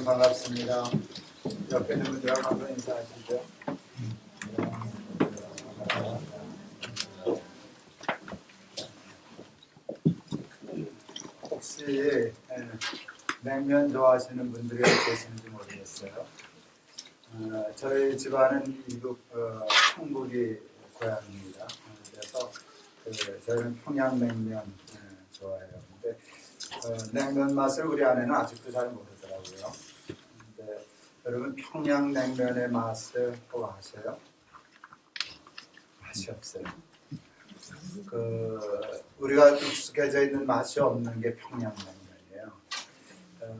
여러분 반갑습니다. 옆에 있는 분들하고 한번 인사하시죠. 혹시 냉면 좋아하시는 분들이 계시는지 모르겠어요. 저희 집안은 이북 충북이 고향입니다. 그래서 저희는 평양냉면 좋아해요. 근데 냉면 맛을 우리 아내는 아직도 잘 모르더라고요. 근데 여러분 평양냉면의 맛을 꼭 아세요? 맛이 없어요. 우리가 익숙해져 있는 맛이 없는 게 평양냉면이에요.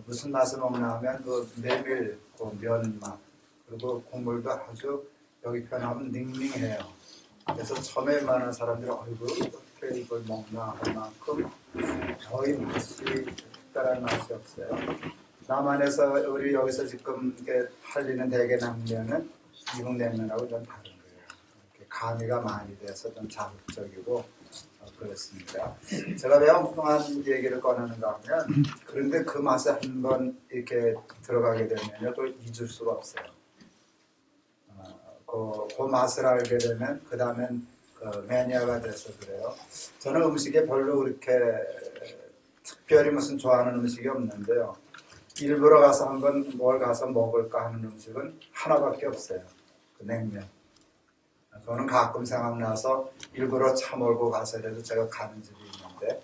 무슨 맛을 먹나 하면 메밀, 면맛, 그리고 국물도 아주 여기 표현하면 닝닝해요. 그래서 처음에 많은 사람들이 어떻게 이걸 먹나 할 만큼 거의 맛이 특별한 맛이 없어요. 남한에서 우리 여기서 지금 팔리는 대게 냉면은 미국 냉면하고 좀 다른 거예요. 이렇게 가미가 많이 돼서 좀 자극적이고 그렇습니다. 제가 왜 엉뚱한 얘기를 꺼내는가 하면 그런데 그 맛에 한번 이렇게 들어가게 되면요 또 잊을 수가 없어요. 그 맛을 알게 되면 그 다음엔 매니아가 돼서 그래요. 저는 음식에 별로 그렇게 특별히 무슨 좋아하는 음식이 없는데요. 일부러 가서 한번 뭘 가서 먹을까 하는 음식은 하나밖에 없어요. 그 냉면. 그거는 가끔 생각나서 일부러 차 몰고 가서라도 제가 가는 집이 있는데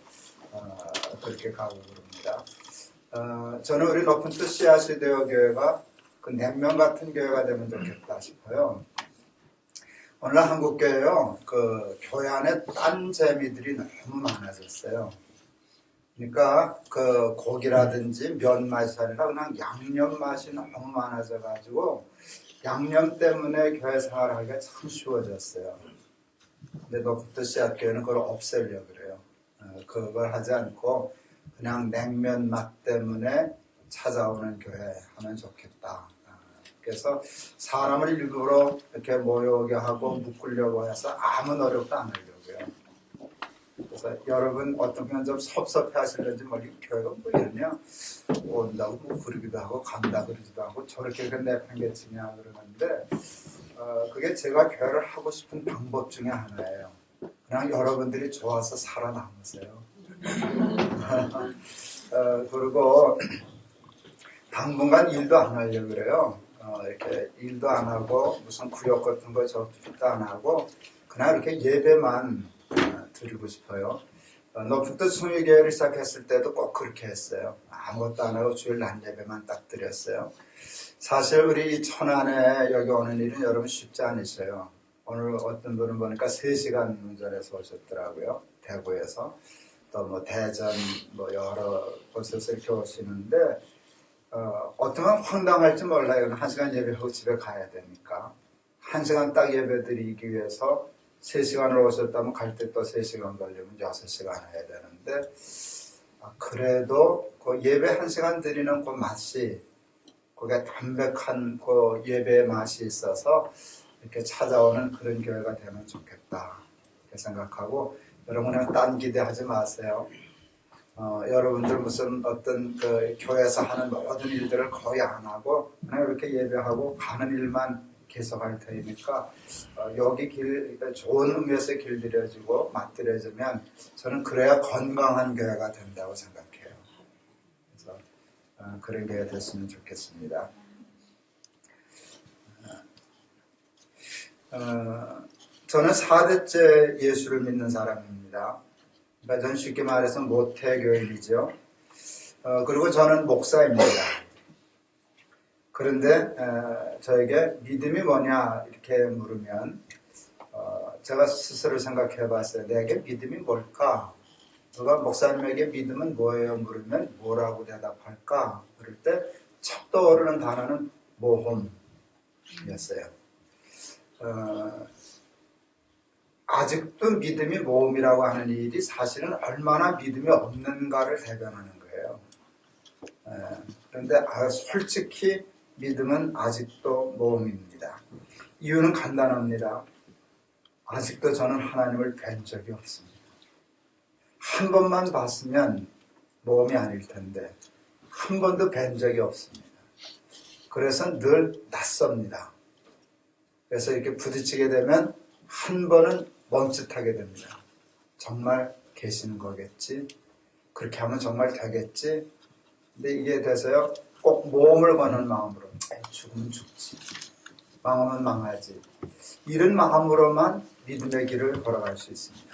그렇게 가고 그럽니다. 저는 우리 높은 뜻 씨앗이되어 교회가 그 냉면 같은 교회가 되면 좋겠다 싶어요. 오늘날 한국교회요, 교회 안에 딴 재미들이 너무 많아졌어요. 그러니까 고기라든지 면 맛이 아니라 그냥 양념 맛이 너무 많아져가지고 양념 때문에 교회 생활하기가 참 쉬워졌어요. 근데 높은 뜻 씨앗교회는 그걸 없애려고 그래요. 그걸 하지 않고 그냥 냉면 맛 때문에 찾아오는 교회 하면 좋겠다. 그래서 사람을 일부러 이렇게 모여오게 하고 묶으려고 해서 아무 노력도 안 하려고요. 그래서 여러분 어떤 분 좀 섭섭해 하시는지 교회가 뭐 이러냐 온다고 그러기도 하고 간다 그러지도 않고 저렇게 내팽개치냐 그러는데 그게 제가 교회를 하고 싶은 방법 중에 하나예요. 그냥 여러분들이 좋아서 살아남으세요. 그리고 당분간 일도 안 하려고 그래요. 이렇게 일도 안 하고 무슨 구역 같은 거 접촉도 안 하고 그냥 이렇게 예배만 드리고 싶어요. 높은 뜻 순위교회를 시작했을 때도 꼭 그렇게 했어요. 아무것도 안 하고 주일 낮 예배만 딱 드렸어요. 사실 우리 천안에 여기 오는 일은 여러분 쉽지 않으셔요. 오늘 어떤 분은 보니까 3시간 운전해서 오셨더라고요. 대구에서. 또 대전 여러 곳에서 이렇게 오시는데 어쩌면 황당할지 몰라요. 1시간 예배하고 집에 가야 되니까. 1시간 딱 예배 드리기 위해서 3시간을 오셨다면 갈 때 또 3시간 걸리면 6시간 해야 되는데 그래도 그 예배 1시간 드리는 그 맛이 그게 담백한 그 예배의 맛이 있어서 이렇게 찾아오는 그런 교회가 되면 좋겠다 이렇게 생각하고 여러분 그냥 딴 기대하지 마세요. 여러분들 무슨 어떤 교회에서 하는 모든 일들을 거의 안 하고 그냥 이렇게 예배하고 가는 일만 계속할 테니까 여기 좋은 의미에서 길들여지고 맞들여지면 저는 그래야 건강한 교회가 된다고 생각해요. 그래서 그런 교회 됐으면 좋겠습니다. 저는 4대째 예수를 믿는 사람입니다. 그러니까 저는 쉽게 말해서 모태교인이죠. 그리고 저는 목사입니다. 그런데 저에게 믿음이 뭐냐 이렇게 물으면 제가 스스로 생각해 봤어요. 내게 믿음이 뭘까? 누가 목사님에게 믿음은 뭐예요? 물으면 뭐라고 대답할까? 그럴 때 첫 떠오르는 단어는 모험이었어요. 아직도 믿음이 모험이라고 하는 일이 사실은 얼마나 믿음이 없는가를 대변하는 거예요. 그런데 솔직히 믿음은 아직도 모험입니다. 이유는 간단합니다. 아직도 저는 하나님을 뵌 적이 없습니다. 한 번만 봤으면 모험이 아닐 텐데 한 번도 뵌 적이 없습니다. 그래서 늘 낯섭니다. 그래서 이렇게 부딪히게 되면 한 번은 멈칫하게 됩니다. 정말 계시는 거겠지? 그렇게 하면 정말 되겠지? 근데 이게 돼서요, 꼭 모험을 거는 마음으로, 죽으면 죽지, 망하면 망하지, 이런 마음으로만 믿음의 길을 걸어갈 수 있습니다.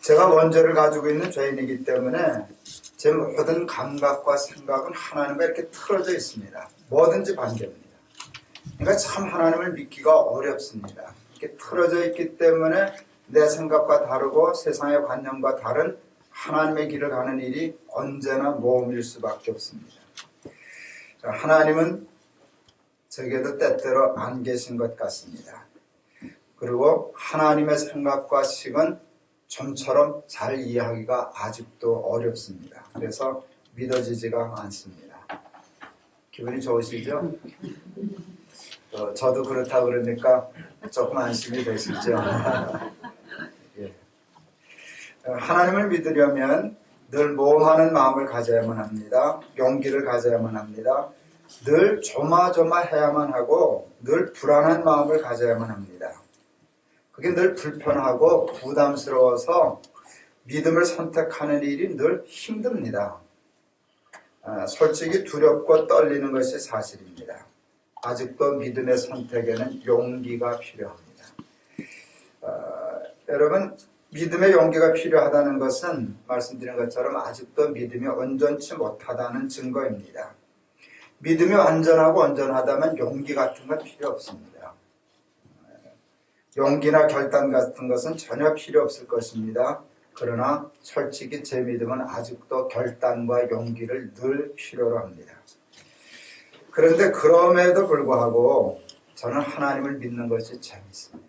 제가 원죄를 가지고 있는 죄인이기 때문에 제 모든 감각과 생각은 하나님과 이렇게 틀어져 있습니다. 뭐든지 반대입니다. 그러니까 참 하나님을 믿기가 어렵습니다. 이렇게 틀어져 있기 때문에 내 생각과 다르고 세상의 관념과 다른 하나님의 길을 가는 일이 언제나 모험일 수밖에 없습니다. 하나님은 저에게도 때때로 안 계신 것 같습니다. 그리고 하나님의 생각과 식은 좀처럼 잘 이해하기가 아직도 어렵습니다. 그래서 믿어지지가 않습니다. 기분이 좋으시죠? 저도 그렇다 그러니까 조금 안심이 되시죠? 예. 하나님을 믿으려면 늘 모험하는 마음을 가져야만 합니다. 용기를 가져야만 합니다. 늘 조마조마해야만 하고 늘 불안한 마음을 가져야만 합니다. 그게 늘 불편하고 부담스러워서 믿음을 선택하는 일이 늘 힘듭니다. 솔직히 두렵고 떨리는 것이 사실입니다. 아직도 믿음의 선택에는 용기가 필요합니다. 여러분, 믿음의 용기가 필요하다는 것은 말씀드린 것처럼 아직도 믿음이 온전치 못하다는 증거입니다. 믿음이 완전하고 온전하다면 용기 같은 건 필요 없습니다. 용기나 결단 같은 것은 전혀 필요 없을 것입니다. 그러나 솔직히 제 믿음은 아직도 결단과 용기를 늘 필요로 합니다. 그런데 그럼에도 불구하고 저는 하나님을 믿는 것이 재밌습니다.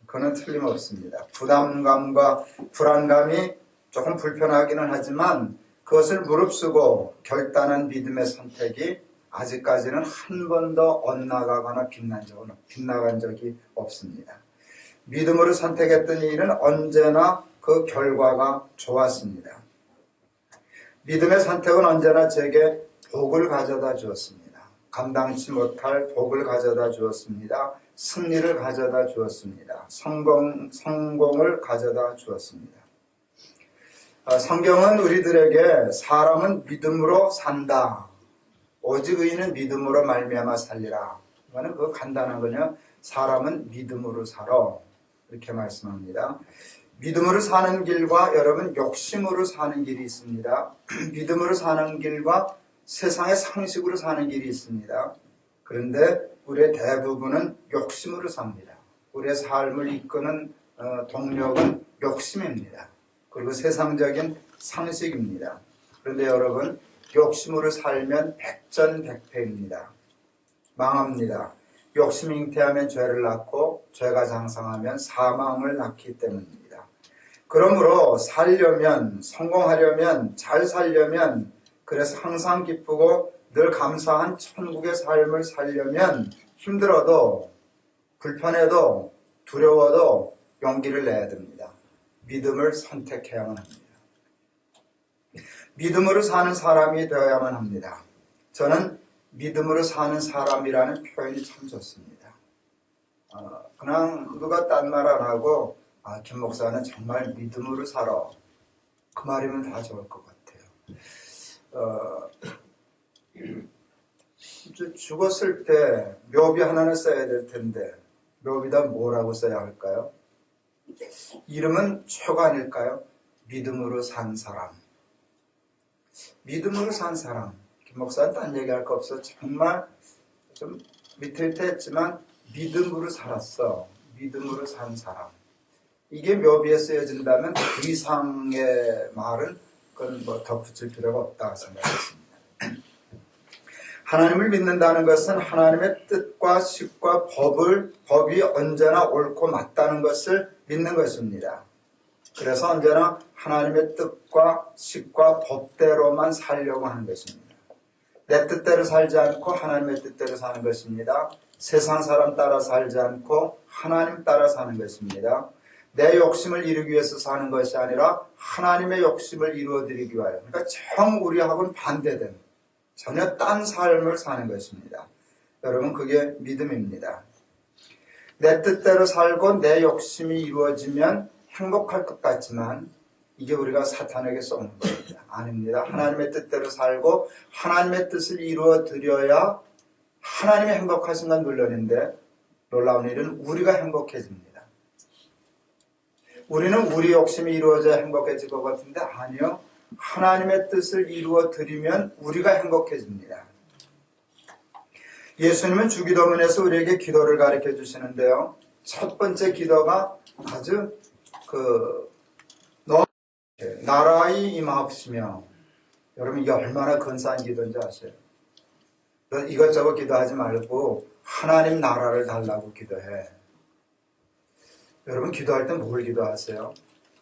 그건 틀림없습니다. 부담감과 불안감이 조금 불편하기는 하지만 그것을 무릅쓰고 결단한 믿음의 선택이 아직까지는 한 번도 엇나가거나 빗나간 적이 없습니다. 믿음으로 선택했던 일은 언제나 그 결과가 좋았습니다. 믿음의 선택은 언제나 제게 복을 가져다 주었습니다. 감당치 못할 복을 가져다 주었습니다. 승리를 가져다 주었습니다. 성공을 가져다 주었습니다. 성경은 우리들에게 사람은 믿음으로 산다. 오직 의인은 믿음으로 말미암아 살리라. 이거는 그거 간단한 거냐? 사람은 믿음으로 살아. 이렇게 말씀합니다. 믿음으로 사는 길과 여러분 욕심으로 사는 길이 있습니다. 믿음으로 사는 길과 세상의 상식으로 사는 길이 있습니다. 그런데 우리의 대부분은 욕심으로 삽니다. 우리의 삶을 이끄는 동력은 욕심입니다. 그리고 세상적인 상식입니다. 그런데 여러분, 욕심으로 살면 백전백패입니다. 망합니다. 욕심이 잉태하면 죄를 낳고 죄가 장성하면 사망을 낳기 때문입니다. 그러므로 살려면, 성공하려면, 잘 살려면, 그래서 항상 기쁘고 늘 감사한 천국의 삶을 살려면 힘들어도 불편해도 두려워도 용기를 내야 됩니다. 믿음을 선택해야만 합니다. 믿음으로 사는 사람이 되어야만 합니다. 저는 믿음으로 사는 사람이라는 표현이 참 좋습니다. 그냥 누가 딴 말 안 하고 김 목사는 정말 믿음으로 살아. 그 말이면 다 좋을 것 같아요. 죽었을 때 묘비 하나는 써야 될 텐데 묘비다 뭐라고 써야 할까요? 이름은 최고 아닐까요? 믿음으로 산 사람. 믿음으로 산 사람. 김 목사는 딴 얘기할 거 없어. 정말 좀 위태위태했지만 믿음으로 살았어. 믿음으로 산 사람. 이게 묘비에 쓰여진다면 그 이상의 말은 그건 뭐 덧붙일 필요가 없다 생각했습니다. 하나님을 믿는다는 것은 하나님의 뜻과 식과 법이 언제나 옳고 맞다는 것을 믿는 것입니다. 그래서 언제나 하나님의 뜻과 식과 법대로만 살려고 하는 것입니다. 내 뜻대로 살지 않고 하나님의 뜻대로 사는 것입니다. 세상 사람 따라 살지 않고 하나님 따라 사는 것입니다. 내 욕심을 이루기 위해서 사는 것이 아니라 하나님의 욕심을 이루어드리기 위하여. 그러니까 정 우리하고는 반대된 전혀 딴 삶을 사는 것입니다. 여러분, 그게 믿음입니다. 내 뜻대로 살고 내 욕심이 이루어지면 행복할 것 같지만 이게 우리가 사탄에게 쏘는 겁니다. 아닙니다. 하나님의 뜻대로 살고 하나님의 뜻을 이루어 드려야 하나님이 행복하신 건 물론인데 놀라운 일은 우리가 행복해집니다. 우리는 우리 욕심이 이루어져야 행복해질 것 같은데 아니요. 하나님의 뜻을 이루어 드리면 우리가 행복해집니다. 예수님은 주기도문에서 우리에게 기도를 가르쳐 주시는데요. 첫 번째 기도가 아주 나라의 임하옵시며, 여러분 이게 얼마나 근사한 기도인지 아세요? 이것저것 기도하지 말고 하나님 나라를 달라고 기도해. 여러분 기도할 때 뭘 기도하세요?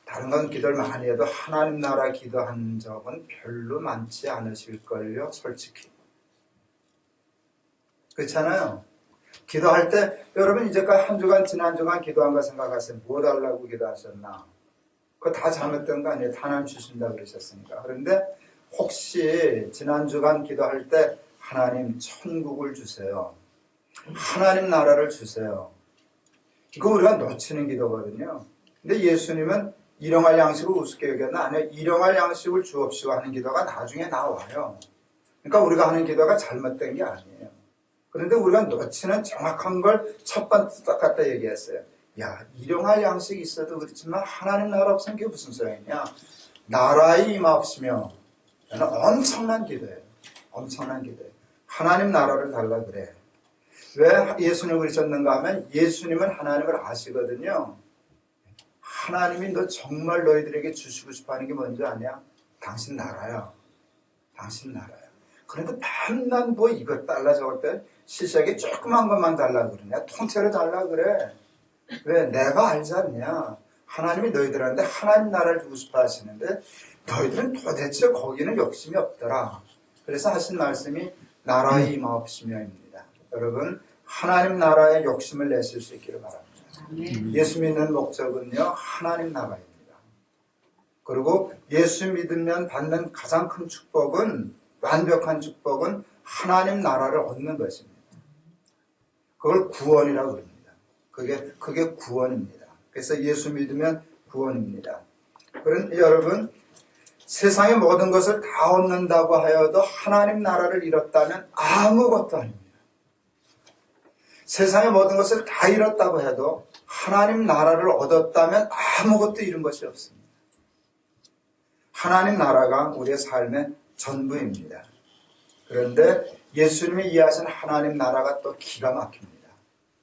다른 건 기도를 많이 해도 하나님 나라 기도한 적은 별로 많지 않으실걸요, 솔직히. 그렇잖아요. 기도할 때 여러분 이제까지 한 주간 지난 주간 기도한 거 생각하세요. 뭐 달라고 기도하셨나? 그거 다 잘못된 거 아니에요. 다 하나님 주신다 그러셨으니까. 그런데 혹시 지난 주간 기도할 때 하나님 천국을 주세요. 하나님 나라를 주세요. 이거 우리가 놓치는 기도거든요. 근데 예수님은 일용할 양식을 우습게 여겼나? 아니요. 일용할 양식을 주옵시고 하는 기도가 나중에 나와요. 그러니까 우리가 하는 기도가 잘못된 게 아니에요. 그런데 우리가 놓치는 정확한 걸 첫 번째 딱 갖다 얘기했어요. 야, 일용할 양식이 있어도 그렇지만 하나님 나라 없으면 그게 무슨 소용이냐? 나라의 임하옵시며. 이는 엄청난 기도예요. 엄청난 기도예요. 하나님 나라를 달라 그래. 왜 예수님을 그러셨는가 하면 예수님은 하나님을 아시거든요. 하나님이 너 정말 너희들에게 주시고 싶어하는 게 뭔지 아냐? 당신 나라야. 당신 나라야. 그런데 맨날 뭐 이것 달라 저것 달라 시시하게 조그만 것만 달라 그러냐? 통째로 달라 그래. 왜? 내가 알지 않냐? 하나님이 너희들한테 하나님 나라를 주고 싶어 하시는데 너희들은 도대체 거기는 욕심이 없더라. 그래서 하신 말씀이 나라의 임하옵시며입니다. 여러분 하나님 나라에 욕심을 내실 수 있기를 바랍니다. 예수 믿는 목적은요 하나님 나라입니다. 그리고 예수 믿으면 받는 가장 큰 축복은 완벽한 축복은 하나님 나라를 얻는 것입니다. 그걸 구원이라고 합니다. 그게 구원입니다. 그래서 예수 믿으면 구원입니다. 그런데 여러분 세상의 모든 것을 다 얻는다고 하여도 하나님 나라를 잃었다면 아무것도 아닙니다. 세상의 모든 것을 다 잃었다고 해도 하나님 나라를 얻었다면 아무것도 잃은 것이 없습니다. 하나님 나라가 우리의 삶의 전부입니다. 그런데 예수님이 이해하신 하나님 나라가 또 기가 막힙니다.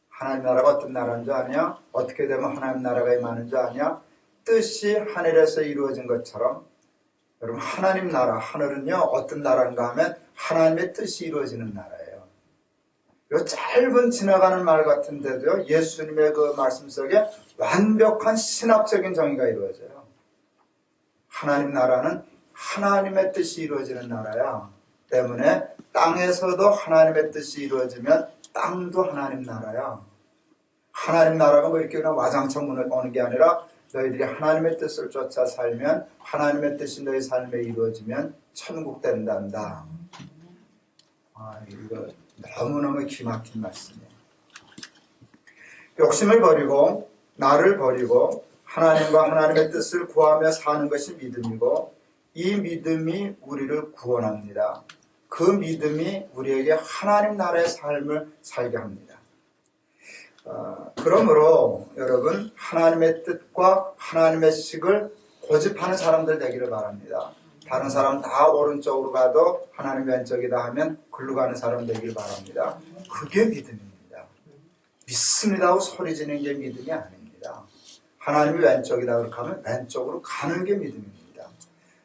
하나님 나라가 어떤 나라인 줄 아냐? 어떻게 되면 하나님 나라가 임하는 줄 아냐? 뜻이 하늘에서 이루어진 것처럼 여러분 하나님 나라, 하늘은요 어떤 나라인가 하면 하나님의 뜻이 이루어지는 나라예요. 이 짧은 지나가는 말 같은데도요 예수님의 그 말씀 속에 완벽한 신학적인 정의가 이루어져요. 하나님 나라는 하나님의 뜻이 이루어지는 나라야. 때문에 땅에서도 하나님의 뜻이 이루어지면 땅도 하나님 나라야. 하나님 나라가 뭐 이렇게 그냥 와장창 오는 게 아니라 너희들이 하나님의 뜻을 쫓아 살면 하나님의 뜻이 너희 삶에 이루어지면 천국 된단다. 이거 너무너무 기막힌 말씀이에요. 욕심을 버리고 나를 버리고 하나님과 하나님의 뜻을 구하며 사는 것이 믿음이고 이 믿음이 우리를 구원합니다. 그 믿음이 우리에게 하나님 나라의 삶을 살게 합니다. 그러므로 여러분 하나님의 뜻과 하나님의 식을 고집하는 사람들 되기를 바랍니다. 다른 사람 다 오른쪽으로 가도 하나님 왼쪽이다 하면 글로 가는 사람 되기를 바랍니다. 그게 믿음입니다. 믿습니다 하고 소리 지는 게 믿음이 아닙니다. 하나님이 왼쪽이다 그렇게 하면 왼쪽으로 가는 게 믿음입니다.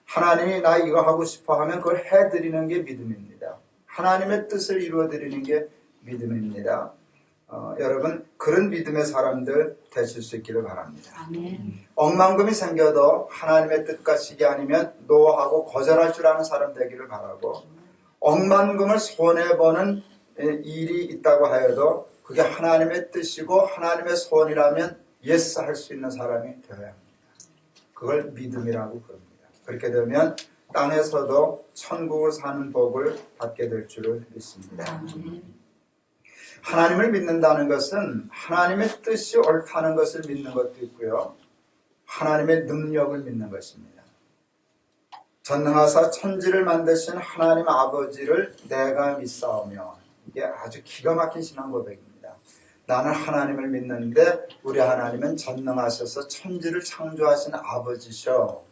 하나님이 나 이거 하고 싶어 하면 그걸 해드리는 게 믿음입니다. 하나님의 뜻을 이루어드리는 게 믿음입니다. 여러분 그런 믿음의 사람들 되실 수 있기를 바랍니다. 아멘. 억만금이 생겨도 하나님의 뜻과 식이 아니면 노하고 거절할 줄 아는 사람 되기를 바라고 억만금을 손해보는 일이 있다고 하여도 그게 하나님의 뜻이고 하나님의 소원이라면 예스 할 수 있는 사람이 되어야 합니다. 그걸 믿음이라고 부릅니다. 그렇게 되면 땅에서도 천국을 사는 복을 받게 될 줄을 믿습니다. 하나님을 믿는다는 것은 하나님의 뜻이 옳다는 것을 믿는 것도 있고요. 하나님의 능력을 믿는 것입니다. 전능하사 천지를 만드신 하나님 아버지를 내가 믿사오며, 이게 아주 기가 막힌 신앙 고백입니다. 나는 하나님을 믿는데 우리 하나님은 전능하셔서 천지를 창조하신 아버지셔.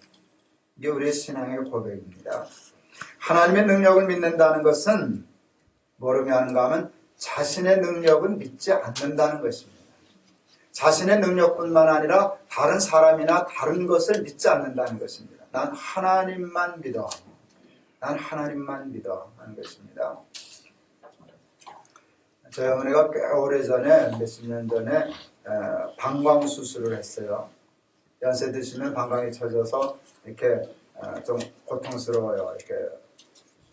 이게 우리의 신앙의 고백입니다. 하나님의 능력을 믿는다는 것은 뭐로 하는가 하면 자신의 능력은 믿지 않는다는 것입니다. 자신의 능력뿐만 아니라 다른 사람이나 다른 것을 믿지 않는다는 것입니다. 난 하나님만 믿어. 난 하나님만 믿어 하는 것입니다. 저희 어머니가 꽤 오래전에, 몇십 년 전에 방광 수술을 했어요. 연세 드시면 방광이 쳐져서 이렇게 좀 고통스러워요. 이렇게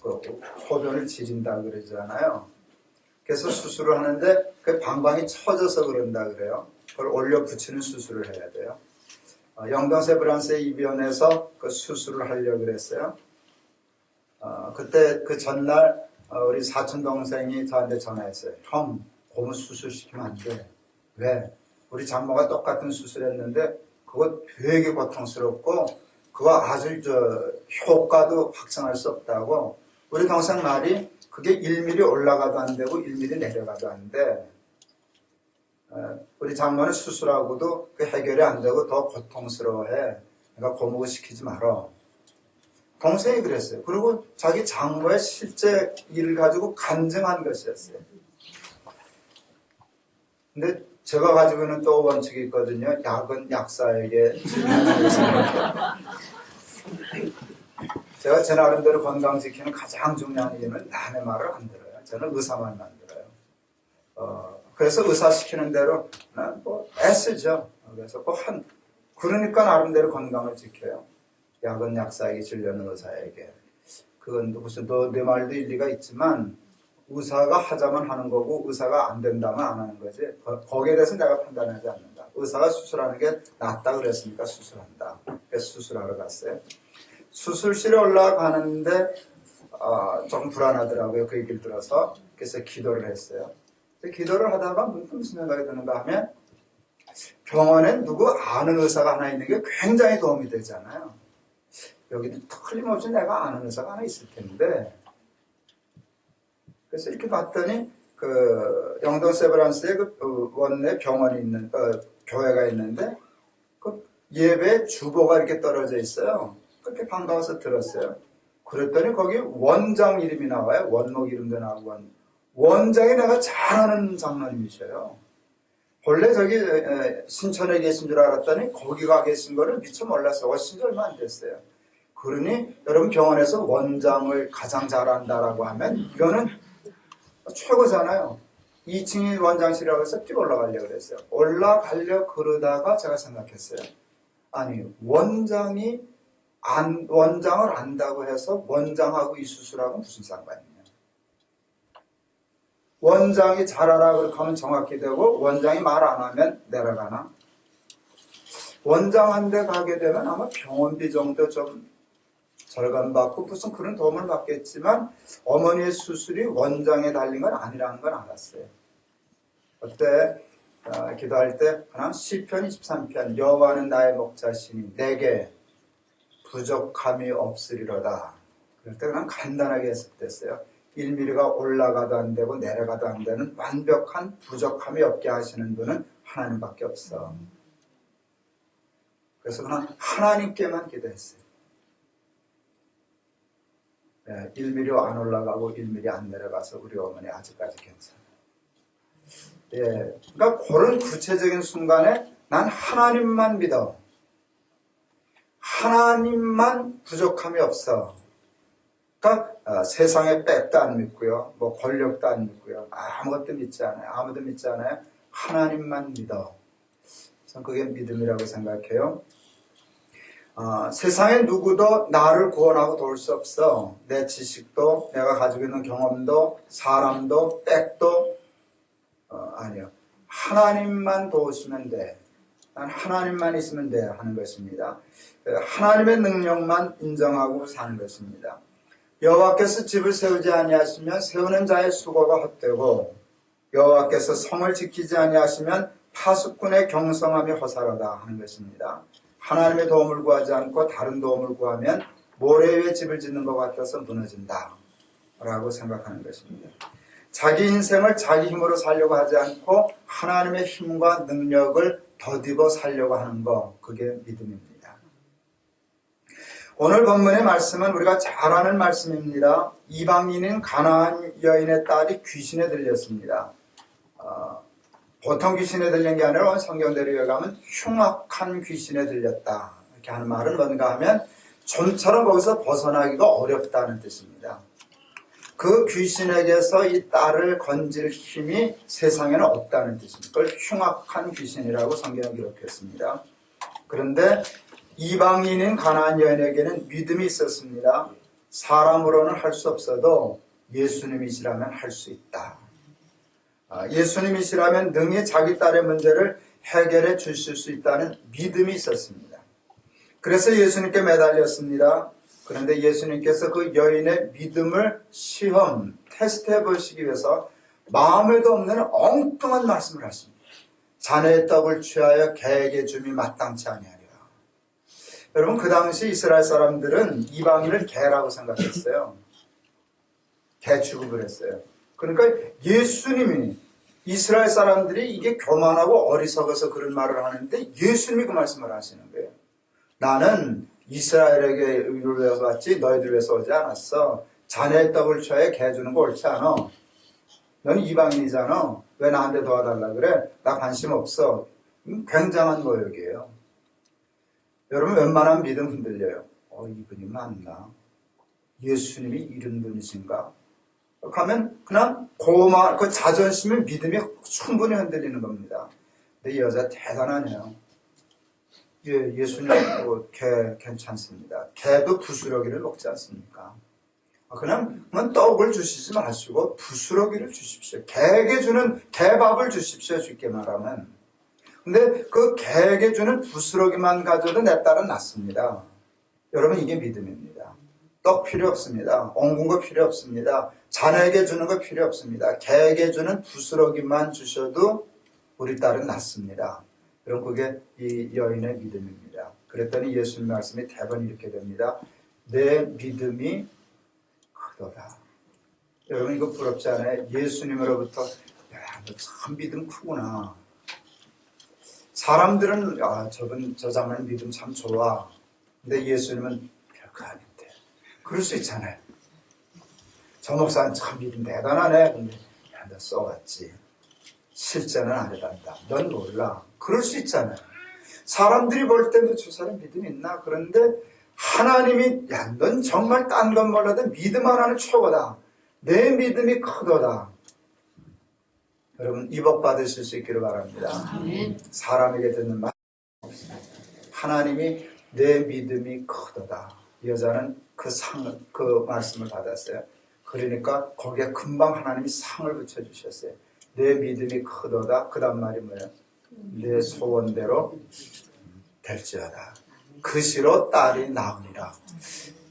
그 소변을 지린다 그러잖아요. 그래서 수술을 하는데 그 방광이 쳐져서 그런다 그래요. 그걸 올려 붙이는 수술을 해야 돼요. 영동 세브란스의 입원해서 그 수술을 하려고 그랬어요. 그때 그 전날 우리 사촌 동생이 저한테 전화했어요. 형, 고무 수술시키면 안 돼. 왜? 우리 장모가 똑같은 수술했는데 그거 되게 고통스럽고 그거 아주 효과도 확정할 수 없다고. 우리 동생 말이 그게 1mm 올라가도 안 되고 1mm 내려가도 안 돼. 우리 장모는 수술하고도 그 해결이 안 되고 더 고통스러워해. 그러니까 고무고 시키지 말아. 동생이 그랬어요. 그리고 자기 장모의 실제 일을 가지고 간증한 것이었어요. 근데 제가 가지고 있는 또 원칙이 있거든요. 약은 약사에게 제가 제 나름대로 건강 지키는 가장 중요한 이유는 남의 말을 안 들어요. 저는 의사만 들어요. 그래서 의사 시키는 대로 애쓰죠. 그래서 그러니까 나름대로 건강을 지켜요. 약은 약사에게 진료는 의사에게. 그건 무슨 내 말도 일리가 있지만 의사가 하자면 하는 거고 의사가 안 된다면 안 하는 거지. 거기에 대해서 내가 판단하지 않는다. 의사가 수술하는 게 낫다 그랬으니까 수술한다. 그래서 수술하러 갔어요. 수술실에 올라가는데 좀 불안하더라고요. 그 얘기를 들어서. 그래서 기도를 했어요. 기도를 하다가 무슨 생각이 드는가 하면 병원에 누구 아는 의사가 하나 있는 게 굉장히 도움이 되잖아요. 여기도 틀림없이 내가 아는 의사가 하나 있을 텐데. 그래서 이렇게 봤더니 그 영동 세브란스에 그 원내 병원이 있는 교회가 있는데 그 예배 주보가 이렇게 떨어져 있어요. 그렇게 반가워서 들었어요. 그랬더니 거기 원장 이름이 나와요. 원목 이름도 나오고 원장이 내가 잘 아는 장로님이셔요. 원래 저기 신천에 계신 줄 알았더니 거기 가 계신 거를 미처 몰랐어요. 오신 지 얼마 안 됐어요. 그러니 여러분 병원에서 원장을 가장 잘한다라고 하면 이거는 최고잖아요. 2층이 원장실이라고 해서 뛰어 올라가려고 그랬어요. 올라가려고 그러다가 제가 생각했어요. 아니 원장을 안다고 해서 원장하고 이 수술하고 무슨 상관이냐. 원장이 잘하라 그렇게 하면 정확히 되고 원장이 말 안 하면 내려가나. 원장한테 가게 되면 아마 병원비 정도 좀 절감받고 무슨 그런 도움을 받겠지만 어머니의 수술이 원장에 달린 건 아니라는 걸 알았어요. 그때 기도할 때 하나 시편 23편 여호와는 나의 목자시니 내게 부족함이 없으리로다. 그럴 때 그냥 간단하게 해석됐어요. 1mm가 올라가도 안 되고 내려가도 안 되는 완벽한 부족함이 없게 하시는 분은 하나님밖에 없어. 그래서 그냥 하나님께만 기도했어요. 1mm 안 올라가고 1mm 안 내려가서 우리 어머니 아직까지 괜찮아요. 그러니까 그런 구체적인 순간에 난 하나님만 믿어. 하나님만 부족함이 없어. 그러니까 세상의 백도 안 믿고요. 뭐 권력도 안 믿고요. 아무것도 믿지 않아요. 아무도 믿지 않아요. 하나님만 믿어. 전 그게 믿음이라고 생각해요. 세상에 누구도 나를 구원하고 도울 수 없어. 내 지식도 내가 가지고 있는 경험도 사람도 백도 아니요. 하나님만 도우시면 돼. 난 하나님만 있으면 돼 하는 것입니다. 하나님의 능력만 인정하고 사는 것입니다. 여호와께서 집을 세우지 아니하시면 세우는 자의 수고가 헛되고 여호와께서 성을 지키지 아니하시면 파수꾼의 경성함이 허사로다 하는 것입니다. 하나님의 도움을 구하지 않고 다른 도움을 구하면 모래 위에 집을 짓는 것 같아서 무너진다 라고 생각하는 것입니다. 자기 인생을 자기 힘으로 살려고 하지 않고 하나님의 힘과 능력을 더입어 살려고 하는 것, 그게 믿음입니다. 오늘 본문의 말씀은 우리가 잘 아는 말씀입니다. 이방인인 가나안 여인의 딸이 귀신에 들렸습니다. 보통 귀신에 들린 게 아니라 성경대로 읽으면 흉악한 귀신에 들렸다. 이렇게 하는 말은 뭔가 하면 좀처럼 거기서 벗어나기가 어렵다는 뜻입니다. 그 귀신에게서 이 딸을 건질 힘이 세상에는 없다는 뜻입니다. 그걸 흉악한 귀신이라고 성경에 기록했습니다. 그런데 이방인인 가나안 여인에게는 믿음이 있었습니다. 사람으로는 할 수 없어도 예수님이시라면 할 수 있다. 예수님이시라면 능히 자기 딸의 문제를 해결해 주실 수 있다는 믿음이 있었습니다. 그래서 예수님께 매달렸습니다. 그런데 예수님께서 그 여인의 믿음을 시험, 테스트해 보시기 위해서 마음에도 없는 엉뚱한 말씀을 하십니다. 자네의 떡을 취하여 개에게 줌이 마땅치 아니하리라. 여러분, 그 당시 이스라엘 사람들은 이방인을 개라고 생각했어요. 개 취급을 했어요. 그러니까 예수님이, 이스라엘 사람들이 이게 교만하고 어리석어서 그런 말을 하는데 예수님이 그 말씀을 하시는 거예요. 나는 이스라엘에게 의를 위해서 왔지 너희들 위해서 오지 않았어. 자네의 떡을 취하여 개 주는 거 옳지 않아. 너는 이방인이잖아. 왜 나한테 도와달라 그래? 나 관심 없어. 굉장한 모욕이에요. 여러분, 웬만하면 믿음 흔들려요. 이분이 맞나? 예수님이 이런 분이신가? 가면 그냥 그 자존심의 믿음이 충분히 흔들리는 겁니다. 근데 이 여자 대단하네요. 예수님 개 괜찮습니다. 개도 부스러기를 먹지 않습니까? 그냥 떡을 주시지 마시고 부스러기를 주십시오. 개에게 주는 개밥을 주십시오. 쉽게 말하면. 근데 그 개에게 주는 부스러기만 가져도 내 딸은 낫습니다. 여러분, 이게 믿음입니다. 떡 필요 없습니다. 엉군 거 필요 없습니다. 자네에게 주는 거 필요 없습니다. 개에게 주는 부스러기만 주셔도 우리 딸은 낫습니다. 그럼 그게 이 여인의 믿음입니다. 그랬더니 예수님 말씀이 대번 이렇게 됩니다. 내 믿음이 크도다. 여러분, 이거 부럽지 않아요? 예수님으로부터 너 참 믿음 크구나. 사람들은 저 장면 믿음 참 좋아. 근데 예수님은 별거 아닌데. 그럴 수 있잖아요. 저 목사는 참 믿음 대단하네. 근데 너 써봤지. 실제는 안 해단다. 넌 몰라. 그럴 수 있잖아요. 사람들이 볼 때도 저 사람 믿음 있나? 그런데 하나님이 넌 정말 딴 건 몰라도 믿음 하나는 최고다. 내 믿음이 크도다. 여러분, 이복 받으실 수 있기를 바랍니다. 사람에게 듣는 말 없습니다. 하나님이 내 믿음이 크도다. 이 여자는 그 말씀을 받았어요. 그러니까 거기에 금방 하나님이 상을 붙여주셨어요. 내 믿음이 크도다. 그 다음 말이 뭐예요? 내 소원대로 될지어다. 그 시로 딸이 나으리라.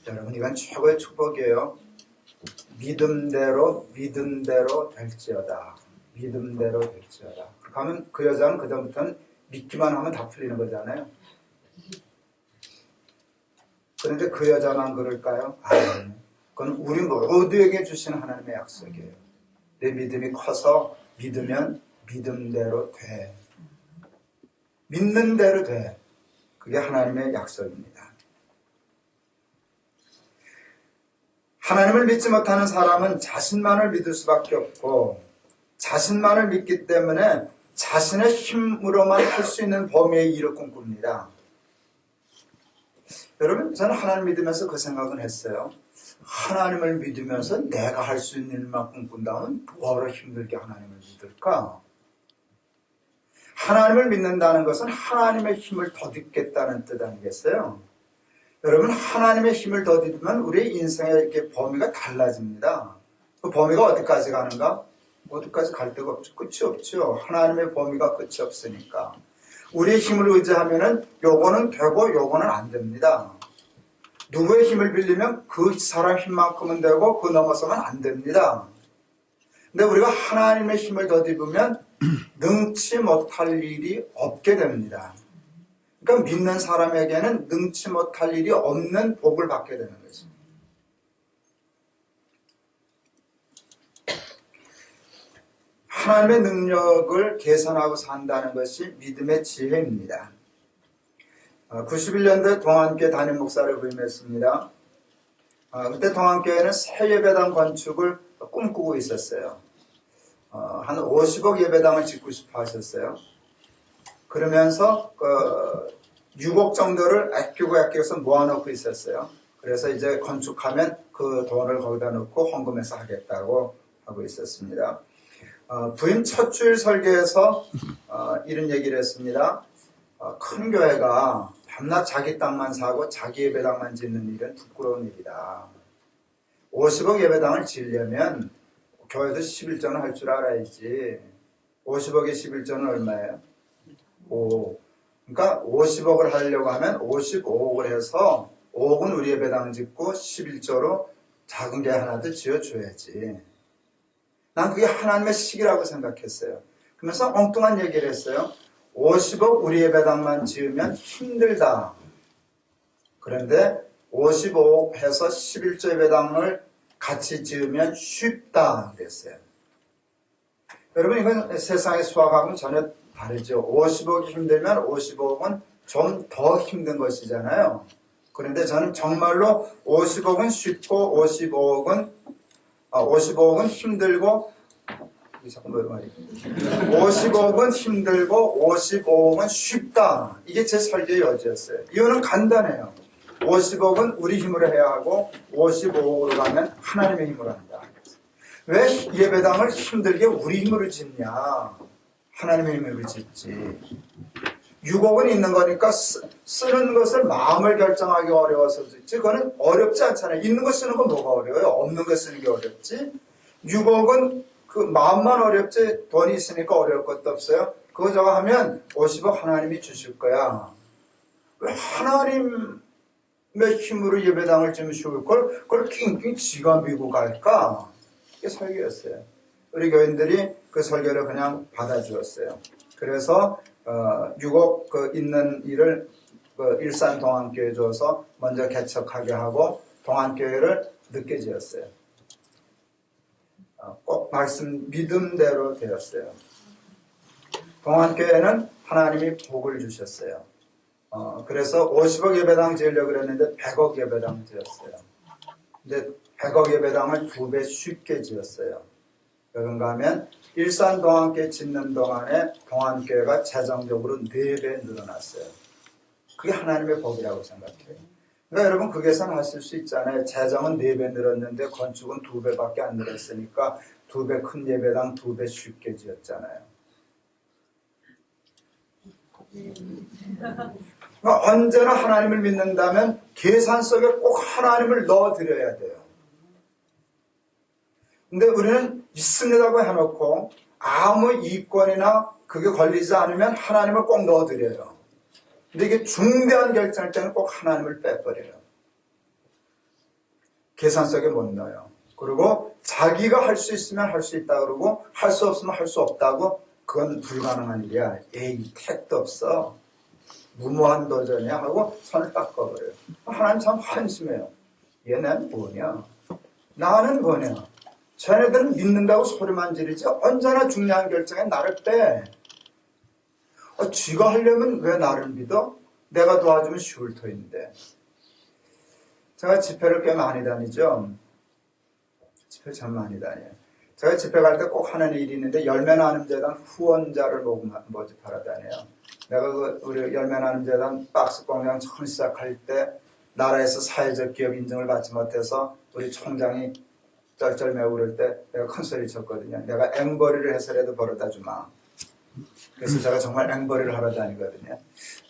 여러분, 이건 최고의 축복이에요. 믿음대로 될지어다. 믿음대로 될지어다. 그렇게 하면 그 여자는 그다음부터는 믿기만 하면 다 풀리는 거잖아요. 그런데 그 여자만 그럴까요? 아니요. 그건 우리 모두에게 주시는 하나님의 약속이에요. 내 믿음이 커서 믿으면 믿음대로 돼. 믿는 대로 돼. 그게 하나님의 약속입니다. 하나님을 믿지 못하는 사람은 자신만을 믿을 수밖에 없고 자신만을 믿기 때문에 자신의 힘으로만 할 수 있는 범위의 일을 꿈꿉니다. 여러분, 저는 하나님 믿으면서 그 생각은 했어요. 하나님을 믿으면서 내가 할 수 있는 일만 꿈꾼다면 뭐하러 힘들게 하나님을 믿을까? 하나님을 믿는다는 것은 하나님의 힘을 덧입겠다는 뜻 아니겠어요? 여러분, 하나님의 힘을 덧입으면 우리의 인생의 이렇게 범위가 달라집니다. 그 범위가 어디까지 가는가? 어디까지 갈 데가 없죠. 끝이 없죠. 하나님의 범위가 끝이 없으니까. 우리의 힘을 의지하면은 요거는 되고 요거는 안 됩니다. 누구의 힘을 빌리면 그 사람 힘만큼은 되고 그 넘어서면 안 됩니다. 근데 우리가 하나님의 힘을 덧입으면 능치 못할 일이 없게 됩니다. 그러니까 믿는 사람에게는 능치 못할 일이 없는 복을 받게 되는 거죠. 하나님의 능력을 계산하고 산다는 것이 믿음의 지혜입니다. 91년도에 동안교회 담임 목사를 부임했습니다. 그때 동안교회는 새 예배당 건축을 꿈꾸고 있었어요. 한 50억 예배당을 짓고 싶어 하셨어요. 그러면서 6억 정도를 아껴서 모아놓고 있었어요. 그래서 이제 건축하면 그 돈을 거기다 넣고 헌금해서 하겠다고 하고 있었습니다. 부임 첫 주일 설교에서 이런 얘기를 했습니다. 큰 교회가 밤낮 자기 땅만 사고 자기 예배당만 짓는 일은 부끄러운 일이다. 50억 예배당을 지으려면 교회도 11조는 할 줄 알아야지. 50억에 11조는 얼마예요? 5. 그러니까 50억을 하려고 하면 55억을 해서 5억은 우리 예배당 짓고 11조로 작은 게 하나 더 지어줘야지. 난 그게 하나님의 식이라고 생각했어요. 그러면서 엉뚱한 얘기를 했어요. 50억 우리 예배당만 지으면 힘들다. 그런데 55억 해서 11조 예배당을 같이 지으면 쉽다 그랬어요. 여러분 이건 세상의 수학하고는 전혀 다르죠. 50억이 힘들면 55억은 좀 더 힘든 것이잖아요. 그런데 저는 정말로 50억은 쉽고 55억은 힘들고 50억은 힘들고 55억은 쉽다. 이게 제 설교의 여지였어요. 이유는 간단해요. 50억은 우리 힘으로 해야 하고 55억으로 가면 하나님의 힘으로 한다. 왜 예배당을 힘들게 우리 힘으로 짓냐? 하나님의 힘으로 짓지. 6억은 있는 거니까 쓰는 것을 마음을 결정하기 어려워서 짓지. 그거는 어렵지 않잖아요. 있는 거 쓰는 건 뭐가 어려워요? 없는 거 쓰는 게 어렵지. 6억은 그 마음만 어렵지 돈이 있으니까 어려울 것도 없어요. 그거 저거 하면 50억 하나님이 주실 거야. 왜 하나님의 힘으로 예배당을 좀 쉬울 걸 그걸 낑낑 지가 밀고 갈까? 이게 설교였어요. 우리 교인들이 그 설교를 그냥 받아주었어요. 그래서 6억 그 있는 일을 일산 동안교회에 줘서 먼저 개척하게 하고 동안교회를 늦게 지었어요. 꼭 믿음대로 되었어요. 동안교회는 하나님이 복을 주셨어요. 그래서 50억 예배당 지으려고 그랬는데 100억 예배당 지었어요. 근데 100억 예배당을 2배 쉽게 지었어요. 그런가 하면 일산 동안교회 짓는 동안에 동안교회가 재정적으로 4배 늘어났어요. 그게 하나님의 복이라고 생각해요. 그러니까 여러분 그 계산 하실 수 있잖아요. 재정은 4배 늘었는데 건축은 2배밖에 안 늘었으니까 2배 큰 예배당 2배 쉽게 지었잖아요. 그러니까 언제나 하나님을 믿는다면 계산 속에 꼭 하나님을 넣어드려야 돼요. 근데 우리는 있습니다고 해놓고 아무 이권이나 그게 걸리지 않으면 하나님을 꼭 넣어드려요. 근데 이게 중대한 결정할 때는 꼭 하나님을 빼버려요. 계산 속에 못 넣어요. 그리고 자기가 할 수 있으면 할 수 있다 그러고 할 수 없으면 할 수 없다고 그건 불가능한 일이야. 에이 택도 없어. 무모한 도전이야 하고 손을 딱 꺼버려요. 하나님 참 한심해요. 얘는 뭐냐? 나는 뭐냐? 쟤네들은 믿는다고 소리만 지르지 언제나 중요한 결정에 나를 빼. 쥐가 하려면 왜 나를 믿어? 내가 도와주면 쉬울 터인데. 제가 집회를 꽤 많이 다니죠. 집회 참 많이 다녀요. 제가 집회 갈 때 꼭 하는 일이 있는데 열매나눔재단 후원자를 모집하러 다녀요. 내가 우리 열매나눔재단 박스 공장 처음 시작할 때 나라에서 사회적 기업 인증을 받지 못해서 우리 총장이 쩔쩔매고 그럴 때 내가 큰 소리 쳤거든요. 내가 앵벌이를 해서라도 벌어다 주마. 그래서 제가 정말 앵벌이를 하러 다니거든요.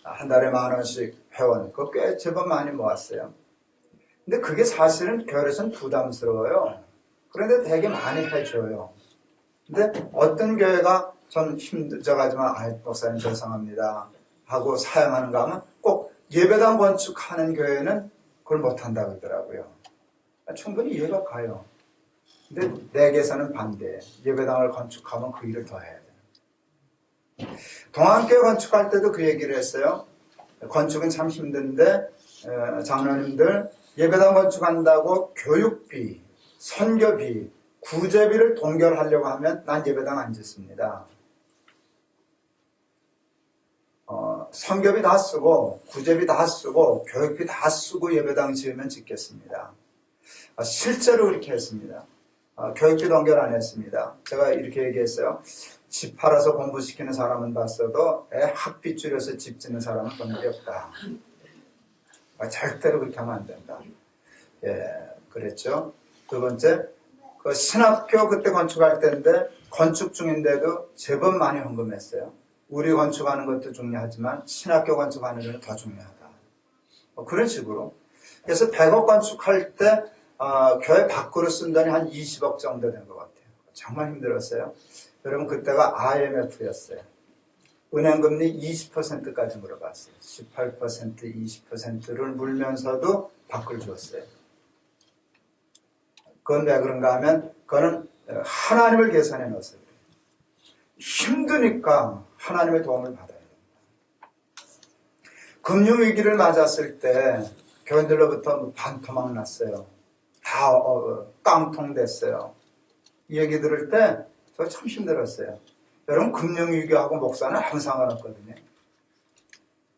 한 달에 10,000원씩 회원. 그거 꽤 제법 많이 모았어요. 근데 그게 사실은 교회에서는 부담스러워요. 그런데 되게 많이 해줘요. 근데 어떤 교회가 좀 힘들어가지만 목사님 죄송합니다. 하고 사용하는가 하면 꼭 예배당 건축하는 교회는 그걸 못한다고 그러더라고요. 충분히 이해가 가요. 근데 내게서는 반대. 예배당을 건축하면 그 일을 더 해야 돼요. 동안교회 건축할 때도 그 얘기를 했어요. 건축은 참 힘든데 장로님들 예배당 건축한다고 교육비, 선교비, 구제비를 동결하려고 하면 난 예배당 안 짓습니다. 선교비 다 쓰고 구제비 다 쓰고 교육비 다 쓰고 예배당 지으면 짓겠습니다. 실제로 그렇게 했습니다. 교육비 동결 안 했습니다. 제가 이렇게 얘기했어요. 집 팔아서 공부시키는 사람은 봤어도 애 학비 줄여서 집 짓는 사람은 본 적이 없다. 절대로 그렇게 하면 안 된다. 예, 그랬죠. 두 번째, 그 신학교 그때 건축할 때인데 건축 중인데도 제법 많이 헌금했어요. 우리 건축하는 것도 중요하지만 신학교 건축하는 것은 더 중요하다. 그런 식으로. 그래서 100억 건축할 때 교회 밖으로 쓴 돈이 한 20억 정도 된 것 같아요. 정말 힘들었어요. 여러분 그때가 IMF였어요. 은행금리 20%까지 물어봤어요. 18%, 20%를 물면서도 밖을 줬어요. 그건 왜 그런가 하면 그거는 하나님을 계산해 넣었어요. 힘드니까 하나님의 도움을 받아야 됩니다. 금융위기를 맞았을 때 교인들로부터 반토막 났어요. 다 깡통됐어요. 이 얘기 들을 때 저 참 힘들었어요. 여러분 금융위기하고 목사는 아무 상관없거든요.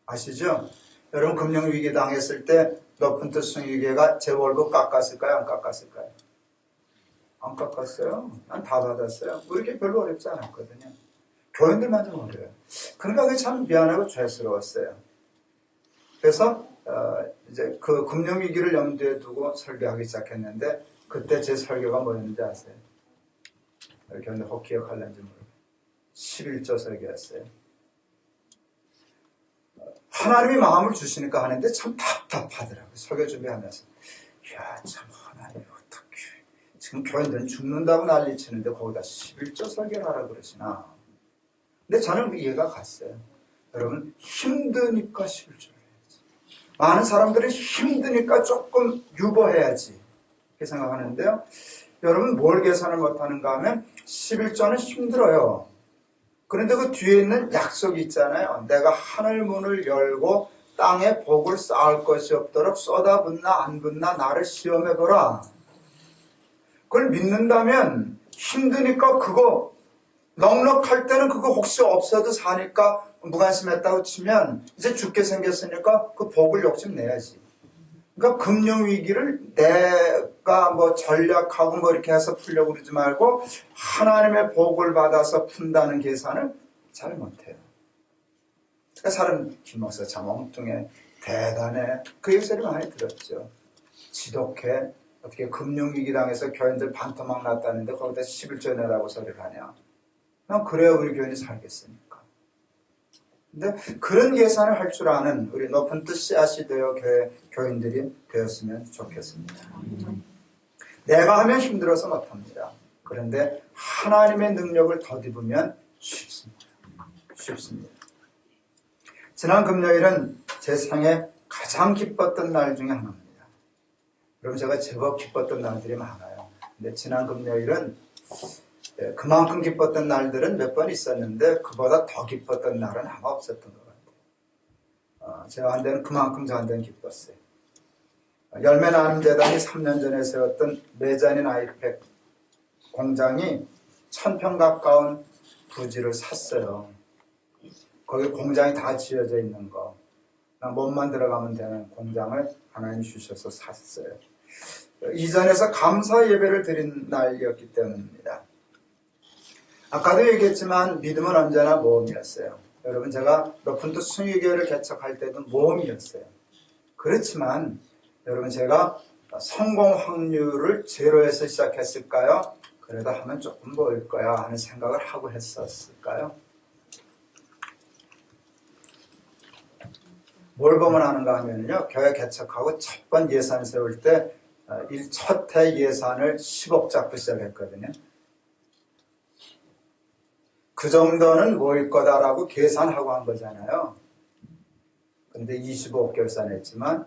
아시죠? 여러분 금융위기 당했을 때 높은 뜻 승위계가 제 월급 깎았을까요? 안 깎았을까요? 안 깎았어요. 난 다 받았어요. 우리게 별로 어렵지 않았거든요. 교인들만 좀 어려워요. 그러니까 그게 참 미안하고 죄스러웠어요. 그래서 이제 그 금융위기를 염두에 두고 설교하기 시작했는데 그때 제 설교가 뭐였는지 아세요? 교인들 혹 기억할는지 모르겠어요. 11조 설교였어요. 하나님이 마음을 주시니까 하는데 참 답답하더라고요. 설교 준비하면서. 이야, 참 하나님 어떻게 지금 교인들은 죽는다고 난리치는데 거기다 11조 설교를 하라 그러시나. 근데 저는 이해가 갔어요. 여러분 힘드니까 11조를 해야지. 많은 사람들은 힘드니까 조금 유보해야지 이렇게 생각하는데요. 여러분 뭘 계산을 못하는가 하면 11조는 힘들어요. 그런데 그 뒤에 있는 약속이 있잖아요. 내가 하늘 문을 열고 땅에 복을 쌓을 것이 없도록 쏟아붓나 안 붓나 나를 시험해보라. 그걸 믿는다면 힘드니까 그거 넉넉할 때는 그거 혹시 없어도 사니까 무관심했다고 치면 이제 죽게 생겼으니까 그 복을 욕심내야지. 그러니까 금융위기를 내가 뭐 전략하고 뭐 이렇게 해서 풀려고 그러지 말고 하나님의 복을 받아서 푼다는 계산을 잘 못해요. 그러니까 사람 김목사 참 엉뚱해 대단해 그 얘기를 많이 들었죠. 지독해 어떻게 금융위기 당해서 교인들 반토막 났다는데 거기다 11조 내라고 소리를 하냐. 난 그래야 우리 교인이 살겠습니까? 근데 그런 계산을 할 줄 아는 우리 높은 뜻 씨앗이 되어 교인들이 되었으면 좋겠습니다. 내가 하면 힘들어서 못합니다. 그런데 하나님의 능력을 덧입으면 쉽습니다. 쉽습니다. 지난 금요일은 제 생에 가장 기뻤던 날 중에 하나입니다. 그럼 제가 제법 기뻤던 날들이 많아요. 근데 지난 금요일은 그만큼 기뻤던 날들은 몇 번 있었는데 그보다 더 기뻤던 날은 아마 없었던 것 같아요. 저한테는 그만큼 저한테는 기뻤어요. 열매나눔재단이 3년 전에 세웠던 메자닌 아이팩 공장이 1000평 가까운 부지를 샀어요. 거기 공장이 다 지어져 있는 거. 몸만 들어가면 되는 공장을 하나님 주셔서 샀어요. 이전에서 감사 예배를 드린 날이었기 때문입니다. 아까도 얘기했지만 믿음은 언제나 모험이었어요. 여러분 제가 높은 뜻 순위교회를 개척할 때도 모험이었어요. 그렇지만 여러분 제가 성공 확률을 제로에서 시작했을까요? 그래도 하면 조금 모일 거야 하는 생각을 하고 했었을까요? 뭘 보면 하는가 하면요. 교회 개척하고 첫 번 예산 세울 때 첫 해 예산을 10억 잡고 시작했거든요. 그 정도는 모일 거다라고 계산하고 한 거잖아요. 그런데 25억 결산했지만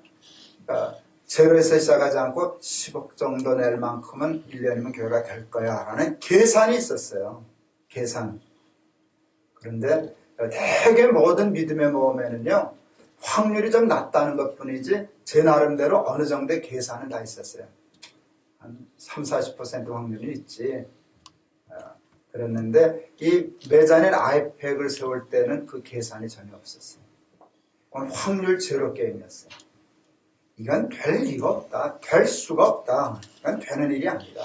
그러니까 제로에서 시작하지 않고 10억 정도 낼 만큼은 1년이면 교회가 될 거야 라는 계산이 있었어요. 계산. 그런데 대개 모든 믿음의 모험에는요, 확률이 좀 낮다는 것 뿐이지 제 나름대로 어느 정도의 계산은 다 있었어요. 한 30-40% 확률이 있지. 그랬는데 이 메자닌 아이팩을 세울 때는 그 계산이 전혀 없었어요. 그건 확률 제로 게임이었어요. 이건 될 리가 없다. 될 수가 없다. 이건 되는 일이 아니다.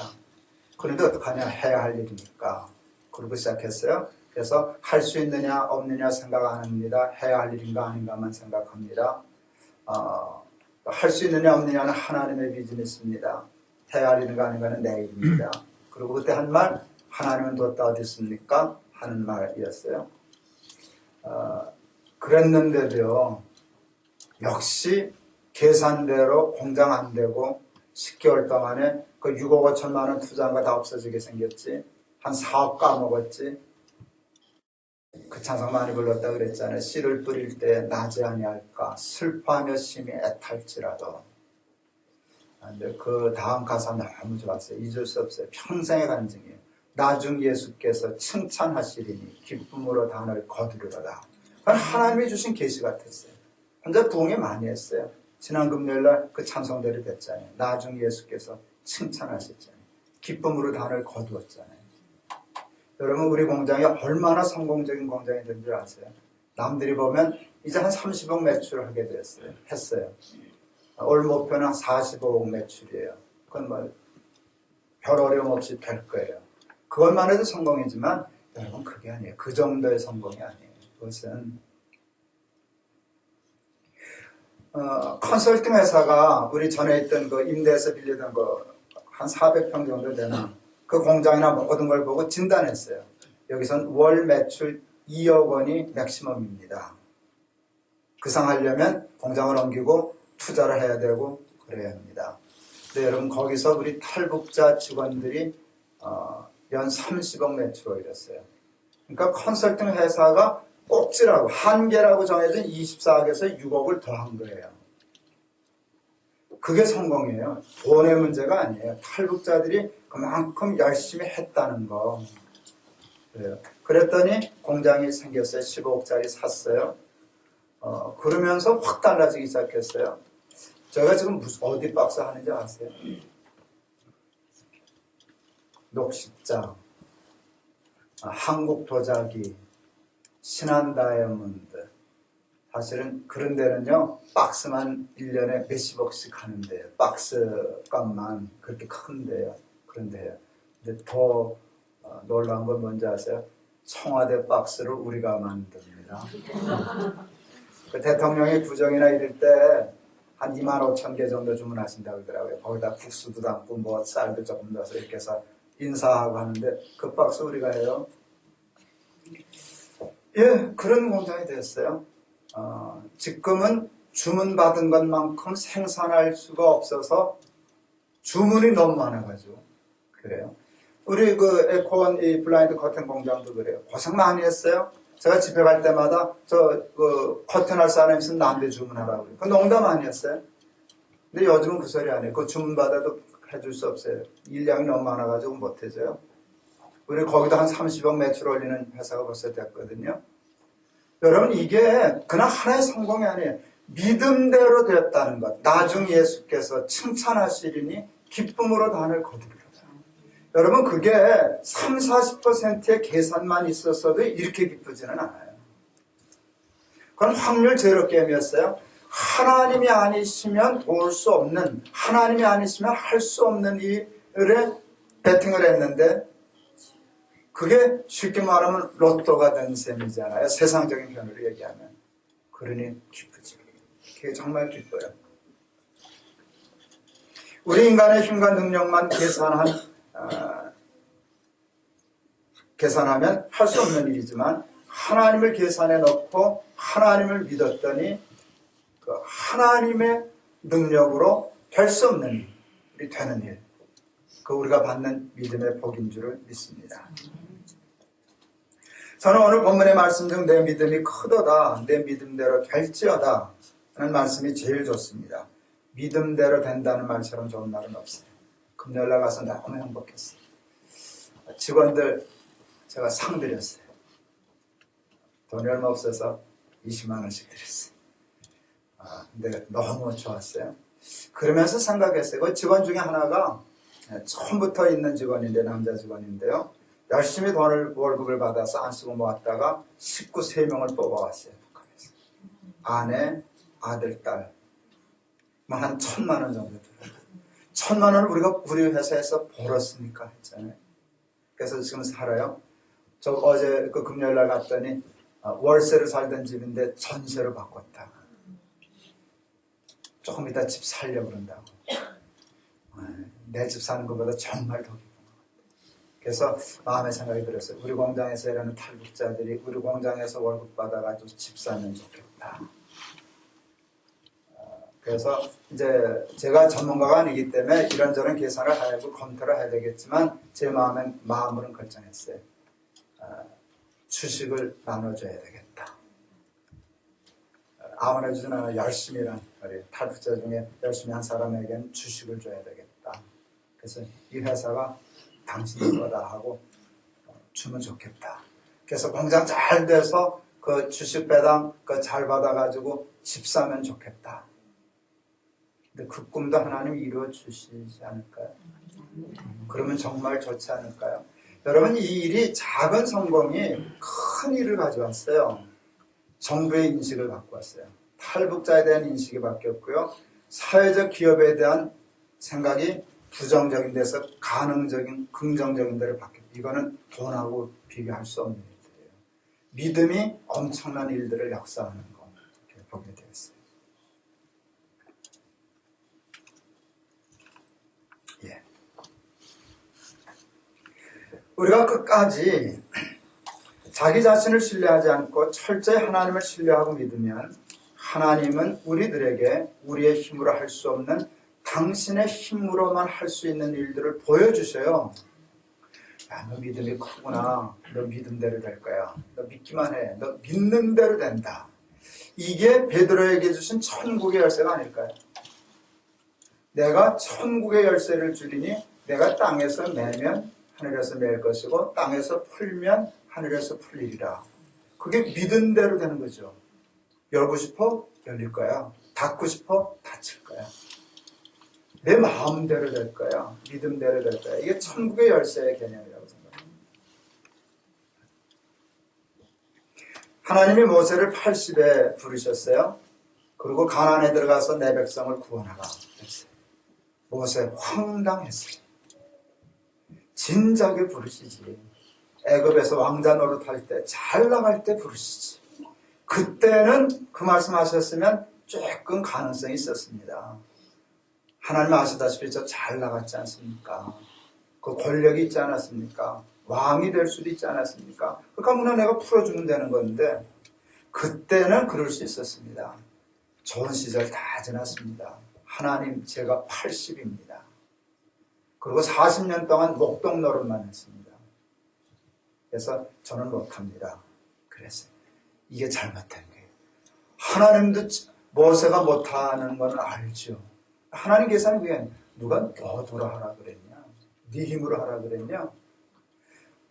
그런데 어떡하냐, 해야 할 일이니까. 그러고 시작했어요. 그래서 할 수 있느냐 없느냐 생각 안 합니다. 해야 할 일인가 아닌가만 생각합니다. 할 수 있느냐 없느냐는 하나님의 비즈니스입니다. 해야 할 일인가 아닌가는 내 일입니다. 그리고 그때 한 말, 하나님은 뒀다 어디 있습니까? 하는 말이었어요. 그랬는데도요, 역시 계산대로 공장 안 되고 10개월 동안에 그 6억 5천만 원 투자한 거 다 없어지게 생겼지. 한 4억 까먹었지. 그 찬송 많이 불렀다 그랬잖아요. 씨를 뿌릴 때 나지 아니할까 슬퍼하며 심히 애탈지라도. 근데 그 다음 가사 너무 좋았어요. 잊을 수 없어요. 평생의 간증이에요. 나중 예수께서 칭찬하시리니 기쁨으로 단을 거두리로다. 그건 하나님이 주신 계시 같았어요. 혼자 부흥이 많이 했어요. 지난 금요일날 그 찬송대로 됐잖아요. 나중 예수께서 칭찬하셨잖아요. 기쁨으로 단을 거두었잖아요. 여러분, 우리 공장이 얼마나 성공적인 공장이 된 줄 아세요? 남들이 보면 이제 한 30억 매출을 하게 했어요. 올 목표는 한 45억 매출이에요. 그건 뭐 별 어려움 없이 될 거예요. 그것만 해도 성공이지만 여러분, 그게 아니에요. 그 정도의 성공이 아니에요. 그것은 컨설팅 회사가 우리 전에 있던 그 임대해서 빌리던 거 한 400평 정도 되나 그 공장이나 모든 걸 보고 진단했어요. 여기선 월 매출 2억 원이 맥시멈입니다. 그 상 하려면 공장을 옮기고 투자를 해야 되고 그래야 합니다. 근데 여러분, 거기서 우리 탈북자 직원들이 연 30억 매출 올렸어요. 그러니까 컨설팅 회사가 꼭지라고 한계라고 정해진 24억에서 6억을 더한 거예요. 그게 성공이에요. 돈의 문제가 아니에요. 탈북자들이 그만큼 열심히 했다는 거. 그래요. 그랬더니 공장이 생겼어요. 15억짜리 샀어요. 그러면서 확 달라지기 시작했어요. 제가 지금 어디 박스 하는지 아세요? 녹십자, 한국 도자기, 신한 다이아몬드. 사실은 그런 데는요, 박스만 1년에 몇십억씩 하는데요. 박스 값만 그렇게 큰데요. 그런데요. 근데 더 놀라운 건 뭔지 아세요? 청와대 박스를 우리가 만듭니다. 그 대통령이 구정이나 이럴 때 한 25,000개 정도 주문하신다고 그러더라고요. 거기다 국수도 담고 뭐 쌀도 조금 넣어서 이렇게 해서 인사하고 하는데 그 박스 우리가 해요. 예, 그런 공장이 됐어요. 지금은 주문받은 것만큼 생산할 수가 없어서 주문이 너무 많아가지고 그래요. 우리 그 에코원 이 블라인드 커튼 공장도 그래요. 고생 많이 했어요. 제가 집에 갈 때마다 그 커튼 할 사람 있으면 나한테 주문하라고 그래요. 그 농담 아니었어요. 근데 요즘은 그 소리 안 해요. 그 주문받아도 해줄 수 없어요. 일량이 너무 많아가지고 못해줘요. 우리 거기도 한 30억 매출 올리는 회사가 벌써 됐거든요. 여러분, 이게 그냥 하나의 성공이 아니에요. 믿음대로 되었다는 것. 나중 예수께서 칭찬하시리니 기쁨으로 단을 거두리로다. 여러분, 그게 30-40%의 계산만 있었어도 이렇게 기쁘지는 않아요. 그건 확률 제로 게임이었어요. 하나님이 아니시면 도울 수 없는, 하나님이 아니시면 할 수 없는 일에 베팅을 했는데 그게 쉽게 말하면 로또가 된 셈이잖아요. 세상적인 편으로 얘기하면. 그러니 기쁘지. 그게 정말 기뻐요. 우리 인간의 힘과 능력만 계산하면 할 수 없는 일이지만 하나님을 계산해 놓고 하나님을 믿었더니 그 하나님의 능력으로 될 수 없는 일이 되는 일. 그 우리가 받는 믿음의 복인 줄을 믿습니다. 저는 오늘 본문의 말씀 중 내 믿음이 크도다, 내 믿음대로 될지어다, 말씀이 제일 좋습니다. 믿음대로 된다는 말처럼 좋은 말은 없어요. 금요일날 가서 너무 행복했어요. 직원들 제가 상 드렸어요. 돈이 얼마 없어서 20만 원씩 드렸어요. 근데 너무 좋았어요. 그러면서 생각했어요. 그 직원 중에 하나가 처음부터 있는 직원인데, 남자 직원인데요. 열심히 월급을 받아서 안 쓰고 모았다가 식구 3명을 뽑아왔어요. 북한에서. 아내, 아들, 딸. 한 1,000만 원 정도 들어요. 1,000만 원을 우리 회사에서 벌었으니까 했잖아요. 그래서 지금 살아요. 저 어제 그 금요일 날 갔더니 월세로 살던 집인데 전세로 바꿨다. 조금 이따 집 살려고 그런다고. 내 집 사는 것보다 정말 더 기쁜 것 같아요. 그래서 마음의 생각이 들었어요. 우리 공장에서 일하는 탈북자들이 우리 공장에서 월급 받아가지고 집 사면 좋겠다. 그래서 이제 제가 전문가가 아니기 때문에 이런저런 계산을 하고 검토를 해야 되겠지만 제 마음으로는 결정했어요. 주식을 나눠줘야 되겠다. 아무래도 나는 열심히 일한 우리 탈북자 중에 열심히 한 사람에게는 주식을 줘야 되겠다. 그래서 이 회사가 당신의 거다 하고 주면 좋겠다. 그래서 공장 잘 돼서 그 주식 배당 잘 받아가지고 집 사면 좋겠다. 근데 그 꿈도 하나님 이루어 주시지 않을까요? 그러면 정말 좋지 않을까요? 여러분, 이 일이 작은 성공이 큰 일을 가져왔어요. 정부의 인식을 바꾸었어요. 탈북자에 대한 인식이 바뀌었고요. 사회적 기업에 대한 생각이 부정적인 데서 가능적인, 긍정적인 데로 바뀌었어요. 이거는 돈하고 비교할 수 없는 일들이에요. 믿음이 엄청난 일들을 역사하는 거 이렇게 보게 되었어요. 예. 우리가 끝까지 자기 자신을 신뢰하지 않고 철저히 하나님을 신뢰하고 믿으면 하나님은 우리들에게 우리의 힘으로 할 수 없는 당신의 힘으로만 할 수 있는 일들을 보여주셔요. 야, 너 믿음이 크구나. 너 믿음대로 될 거야. 너 믿기만 해. 너 믿는 대로 된다. 이게 베드로에게 주신 천국의 열쇠가 아닐까요? 내가 천국의 열쇠를 주리니 내가 땅에서 매면 하늘에서 맬 것이고 땅에서 풀면 하늘에서 풀리리라. 그게 믿은 대로 되는 거죠. 열고 싶어? 열릴 거야. 닫고 싶어? 닫힐 거야. 내 마음대로 될 거야. 믿음대로 될 거야. 이게 천국의 열쇠의 개념이라고 생각합니다. 하나님이 모세를 80에 부르셨어요. 그리고 가나안에 들어가서 내 백성을 구원하라 했어요. 모세 황당했어요. 진작에 부르시지. 애굽에서 왕자 노릇할 때, 잘 나갈 때 부르시지. 그때는 그 말씀하셨으면 조금 가능성이 있었습니다. 하나님 아시다시피 저 잘 나갔지 않습니까? 그 권력이 있지 않았습니까? 왕이 될 수도 있지 않았습니까? 그러니까 문화 내가 풀어주면 되는 건데 그때는 그럴 수 있었습니다. 좋은 시절 다 지났습니다. 하나님, 제가 80입니다. 그리고 40년 동안 목동 노릇만 했습니다. 그래서 저는 못합니다. 그랬어요. 이게 잘못된 거예요. 하나님도 모세가 못하는 건 알죠. 하나님 계산이 그게 누가 너 돌아 하라 그랬냐? 네 힘으로 하라 그랬냐?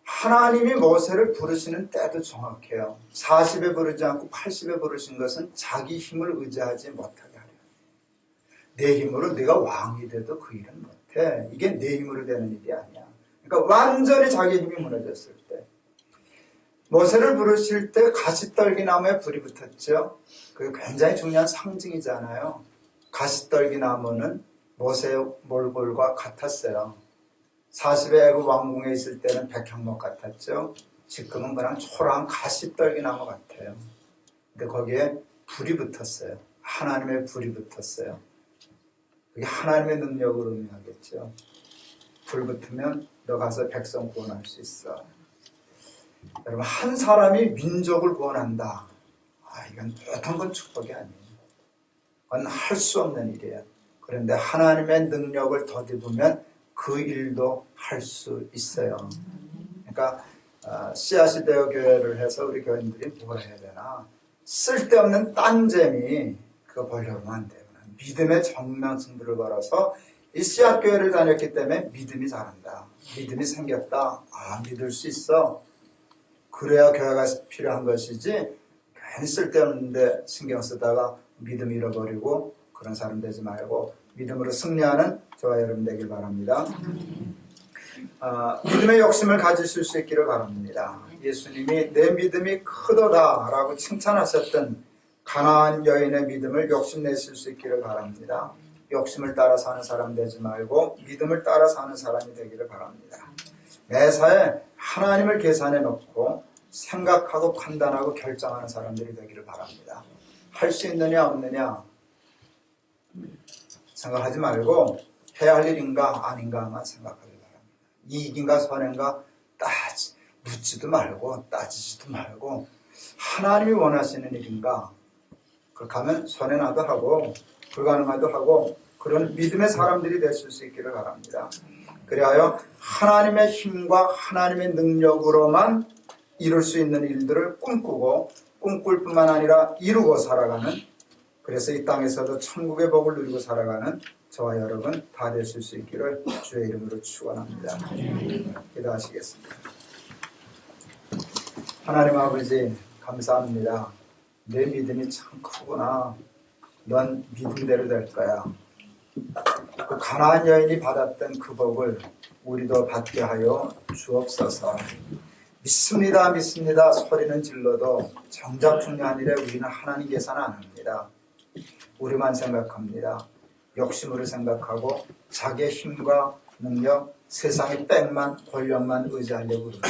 하나님이 모세를 부르시는 때도 정확해요. 40에 부르지 않고 80에 부르신 것은 자기 힘을 의지하지 못하게 하려. 내 힘으로 네가 왕이 돼도 그 일은 못해. 이게 내 힘으로 되는 일이 아니야. 그러니까 완전히 자기 힘이 무너졌을 때. 모세를 부르실 때 가시떨기 나무에 불이 붙었죠. 그게 굉장히 중요한 상징이잖아요. 가시떨기 나무는 모세의 몰골과 같았어요. 40의 애굽 왕궁에 있을 때는 백향목 같았죠. 지금은 그냥 초라한 가시떨기 나무 같아요. 근데 거기에 불이 붙었어요. 하나님의 불이 붙었어요. 그게 하나님의 능력을 의미하겠죠. 불 붙으면 너 가서 백성 구원할 수 있어. 여러분, 한 사람이 민족을 구원한다. 이건 보통 건 축복이 아니에요. 그건 할 수 없는 일이에요. 그런데 하나님의 능력을 덧입으면 그 일도 할 수 있어요. 그러니까 씨앗이 되어 교회를 해서 우리 교인들이 뭘 해야 되나? 쓸데없는 딴재미, 그 그거 보려면 안 돼요. 믿음의 정면승부를 걸어서 이 씨앗교회를 다녔기 때문에 믿음이 자란다. 믿음이 생겼다. 아, 믿을 수 있어. 그래야 교회가 필요한 것이지 괜히 쓸데없는데 신경 쓰다가 믿음 잃어버리고 그런 사람 되지 말고 믿음으로 승리하는 저와 여러분 되길 바랍니다. 믿음의 욕심을 가지실 수 있기를 바랍니다. 예수님이 내 믿음이 크도다 라고 칭찬하셨던 가나안 여인의 믿음을 욕심내실 수 있기를 바랍니다. 욕심을 따라 사는 사람 되지 말고 믿음을 따라 사는 사람이 되기를 바랍니다. 매사에 하나님을 계산해 놓고 생각하고 판단하고 결정하는 사람들이 되기를 바랍니다. 할 수 있느냐 없느냐 생각하지 말고 해야 할 일인가 아닌가만 생각하길 바랍니다. 이익인가 선행가 묻지도 말고 따지지도 말고 하나님이 원하시는 일인가 그렇게 하면 선행하도 하고 불가능하도 하고 그런 믿음의 사람들이 되실 수 있기를 바랍니다. 그리하여 하나님의 힘과 하나님의 능력으로만 이룰 수 있는 일들을 꿈꾸고 꿈꿀 뿐만 아니라 이루고 살아가는 그래서 이 땅에서도 천국의 복을 누리고 살아가는 저와 여러분 다 되실 수 있기를 주의 이름으로 축원합니다. 기도하시겠습니다. 하나님 아버지 감사합니다. 내 믿음이 참 크구나. 넌 믿음대로 될 거야. 그 가나안 여인이 받았던 그 복을 우리도 받게 하여 주옵소서. 믿습니다 믿습니다 소리는 질러도 정작 중요한 일에 우리는 하나님 계산은 안 합니다. 우리만 생각합니다. 욕심으로 생각하고 자기의 힘과 능력 세상의 빽만 권력만 의지하려고 합니다.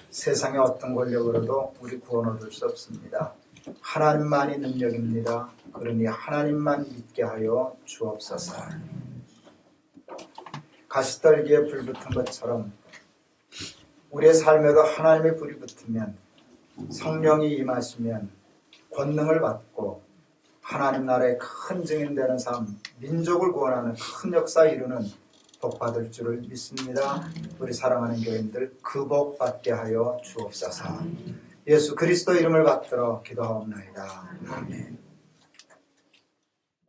세상의 어떤 권력으로도 우리 구원 얻을 수 없습니다. 하나님만이 능력입니다. 그러니 하나님만 믿게 하여 주옵소서. 가시떨기에 불 붙은 것처럼 우리의 삶에도 하나님의 불이 붙으면 성령이 임하시면 권능을 받고 하나님 나라의 큰 증인되는 삶, 민족을 구원하는 큰 역사 이루는 복 받을 줄을 믿습니다. 우리 사랑하는 교인들 그 복 받게 하여 주옵소서. 예수 그리스도 이름을 받들어 기도하옵나이다. 아멘.